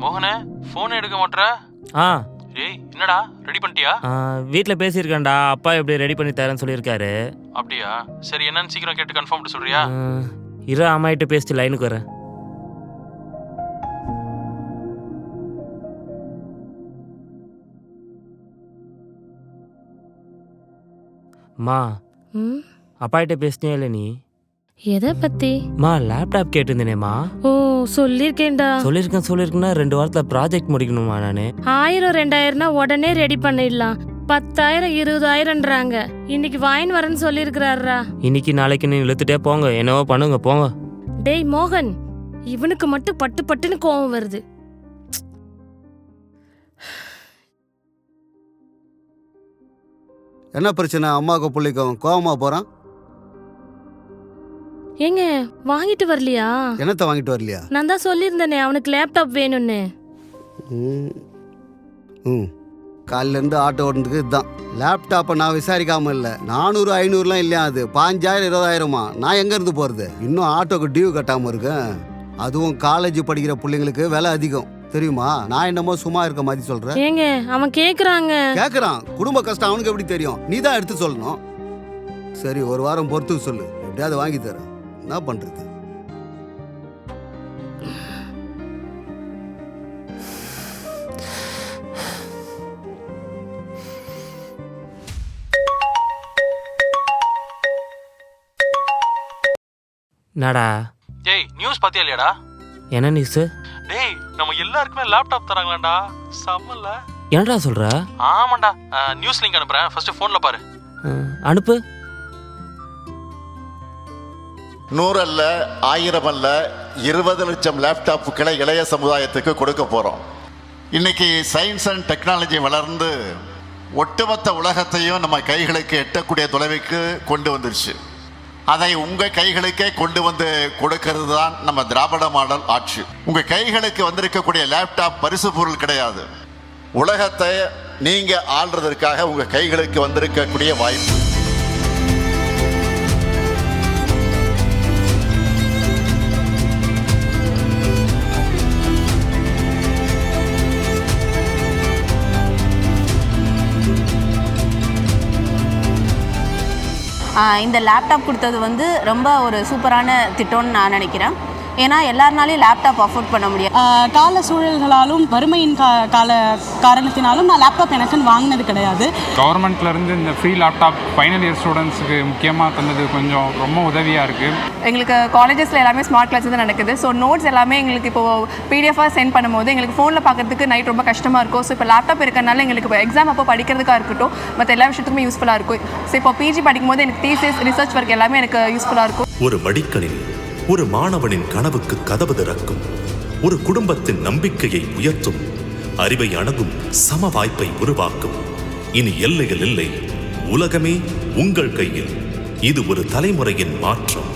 மோகனே, phone எடுக்க மாட்ற? ஏய், என்னடா ரெடி பண்ணிட்டியா? வீட்டில் பேசியிருக்கேன்டா. அப்பா எப்படி ரெடி பண்ணி தரேன்னு சொல்லியிருக்காரு. அப்படியா? சரி, என்னன்னு சீக்கிரம் கேட்டு கன்ஃபார்ம் பண்ண சொல்றியா? இரு, அம்மாயிட்ட பேசிட்டு லைனுக்கு வரேன். மா, அப்பாயிட்ட பேசினியா இல்லை நீ? எதை பத்தி? மா, லேப்டாப் கேட்டிருந்தேனேம்மா. ஓ, சொல்லிருக்கேன்டா. சொல்லிருக்கேன்னா 2 வாரத்தில் ப்ராஜெக்ட் முடிக்கணுமா நானு? 1000 2000னா உடனே ரெடி பண்ணிடலாம். 10,000 20,000ன்றாங்க. இன்னைக்கு வாயின் வரேன்னு சொல்லியிருக்கிறாரா. இன்னைக்கு நாளைக்கு நீ இழுத்துட்டே போங்க, என்னவோ பண்ணுங்க போங்க. டேய் மோகன், இவனுக்கு மட்டும் பட்டு பட்டுன்னு கோவம் வருது. என்ன பிரச்சனை? அம்மாவுக்கு பிள்ளைக்கும் கோவமா போறான். ஏங்க, வாங்கிட்டு வரலையா? என்னத்தை வாங்கிட்டு வரலையா? நான் தான் சொல்லியிருந்தேனே அவனுக்கு லேப்டாப் வேணும்னு. காலில இருந்து ஆட்டோ ஓடுறதுக்கு இதுதான். லேப்டாப்பை நான் விசாரிக்காம இல்லை. 400 500லாம் இல்லையா, அது 5000 20,000மா. நான் எங்க இருந்து போறது? இன்னும் ஆட்டோக்கு டியூ கட்டாம இருக்கேன். அதுவும் காலேஜ் படிக்கிற பிள்ளைங்களுக்கு விலை அதிகம் தெரியுமா? நான் என்னமோ சும்மா இருக்க மாதிரி சொல்றேன். ஏங்க, அவன் கேக்குறான். குடும்ப கஷ்டம் அவனுக்கு எப்படி தெரியும்? நீ தான் எடுத்து சொல்லணும். சரி, ஒரு வாரம் பொறுத்து சொல்லு, எப்படியாவது வாங்கி தரேன். என்ன பண்றது? என்னடா? டேய், நியூஸ் பாத்தியா இல்லையாடா? என்ன நியூஸ்? டேய், நம்ம எல்லாருக்குமே லேப்டாப் தராங்களாடா. செம்மல்ல. என்னடா சொல்ற? ஆமாண்டா. நியூஸ் லிங்க் அனுப்புறேன், ஃபர்ஸ்ட் ஃபோன்ல பாரு. அனுப்பு. 100 அல்ல, 1000 அல்ல, 20 லட்சம் லேப்டாப்புகளை இளைய சமுதாயத்துக்கு கொடுக்க போறோம். இன்னைக்கு சயின்ஸ் அண்ட் டெக்னாலஜி வளர்ந்து ஒட்டுமொத்த உலகத்தையும் நம்ம கைகளுக்கு எட்டக்கூடிய தொலைவுக்கு கொண்டு வந்துருச்சு. அதை உங்க கைகளுக்கே கொண்டு வந்து கொடுக்கிறது தான் நம்ம திராவிட மாடல் ஆட்சி. உங்க கைகளுக்கு வந்திருக்கக்கூடிய லேப்டாப் பரிசு பொருள் கிடையாது. உலகத்தை நீங்க ஆள்றதற்காக உங்க கைகளுக்கு வந்திருக்கக்கூடிய வாய்ப்பு. இந்த லேப்டாப் கொடுத்தது வந்து ரொம்ப ஒரு சூப்பரான திட்டம்னு நான் நினைக்கிறேன். ஏன்னா எல்லாருனாலையும் லேப்டாப் அஃபோர்ட் பண்ண முடியாது. கால சூழல்களாலும் வறுமையின் காரணத்தினாலும் நான் லேப்டாப் எனக்குன்னு வாங்கினது கிடையாது. கவர்மெண்ட்லேருந்து இந்த ஃப்ரீ லேப்டாப் ஃபைனல் இயர் ஸ்டூடெண்ட்ஸுக்கு முக்கியமாக தந்தது கொஞ்சம் ரொம்ப உதவியாக இருக்குது. எங்களுக்கு காலேஜஸில் எல்லாமே ஸ்மார்ட் கிளாஸ் தான் நடக்குது. ஸோ நோட்ஸ் எல்லாமே எங்களுக்கு இப்போது பிடிஎஃபாக சென்ட் பண்ணும்போது எங்களுக்கு ஃபோனில் பார்க்கறதுக்கு நைட் ரொம்ப கஷ்டமாக இருக்கும். ஸோ இப்போ லேப்டாப் இருக்கிறனால எங்களுக்கு இப்போ எக்ஸாம் அப்போ படிக்கிறதுக்காக இருக்கட்டும், மற்ற எல்லா விஷயத்துக்குமே யூஸ்ஃபுல்லாக இருக்கும். ஸோ இப்போ பிஜி படிக்கும்போது எனக்கு தீசிஸ் ரிசர்ச் ஒர்க் எல்லாமே எனக்கு யூஸ்ஃபுல்லாக இருக்கும். ஒரு மடிக்கணினி ஒரு மாணவனின் கனவுக்கு கதவு திறக்கும், ஒரு குடும்பத்தின் நம்பிக்கையை உயர்த்தும், அறிவை அணுகும் சம வாய்ப்பை உருவாக்கும். இனி எல்லைகள் இல்லை, உலகமே உங்கள் கையில். இது ஒரு தலைமுறையின் மாற்றம்.